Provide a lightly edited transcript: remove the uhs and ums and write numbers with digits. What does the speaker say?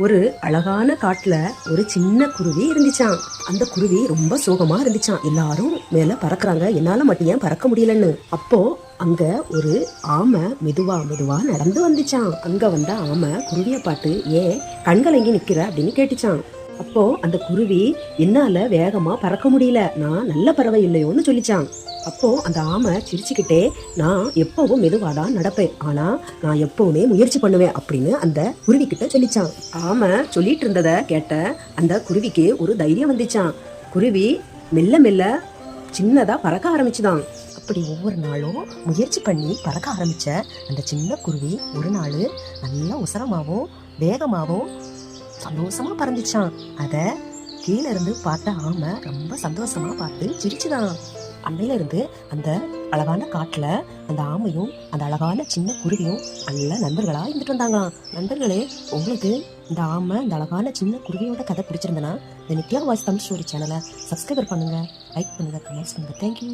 ஒரு அழகான காட்டுல ஒரு சின்ன குருவி இருந்துச்சான். அந்த குருவி ரொம்ப சோகமா இருந்துச்சான். எல்லாரும் மேல பறக்குறாங்க, என்னால மட்டும் ஏன் பறக்க முடியலன்னு. அப்போ அங்க ஒரு ஆமை மெதுவா மெதுவா நடந்து வந்துச்சான். அங்க வந்த ஆமை குருவிய பார்த்து ஏன் கண்கலங்கி நிக்கிற அப்படின்னு கேட்டுச்சான். அப்போ அந்த குருவி என்னால வேகமா பறக்க முடியல, நான் நல்ல பறவை இல்லையோன்னு சொல்லிச்சான். அப்போ அந்த ஆமை சிரிச்சுக்கிட்டே நான் எப்பவும் மெதுவாதான் நடப்பேன், ஆனா நான் எப்பவுமே முயற்சி பண்ணுவேன் அப்படின்னு அந்த குருவி கிட்ட சொல்லிச்சான். ஆமை சொல்லிட்டு இருந்தத கேட்ட அந்த குருவிக்கு ஒரு தைரியம் வந்துச்சான். குருவி மெல்ல மெல்ல சின்னதா பறக்க ஆரம்பிச்சுதான். அப்படி ஒவ்வொரு நாளும் முயற்சி பண்ணி பறக்க ஆரம்பிச்ச அந்த சின்ன குருவி ஒரு நாள் நல்ல உசரமாவும் வேகமாவும் சந்தோஷமா பறந்துச்சான். அத கீழே இருந்து பார்த்த ஆமை ரொம்ப சந்தோஷமா பார்த்து சிரிச்சுதான். அன்னையில இருந்து அந்த அழகான காட்டுல அந்த ஆமையும் அந்த அழகான சின்ன குருவியும் நல்ல நண்பர்களா இருந்துட்டு வந்தாங்களாம். நண்பர்களே, உங்களுக்கு இந்த ஆமை இந்த அழகான சின்ன குருவியோட கதை பிடிச்சிருந்தனா இந்த நித்யா வாய்ஸ் தமிழ் ஸ்டோரி சேனலை சப்ஸ்கிரைபர் பண்ணுங்க, லைக் பண்ணுங்க, கமெண்ட்ஸ் பண்ணுங்க. தேங்க்யூ.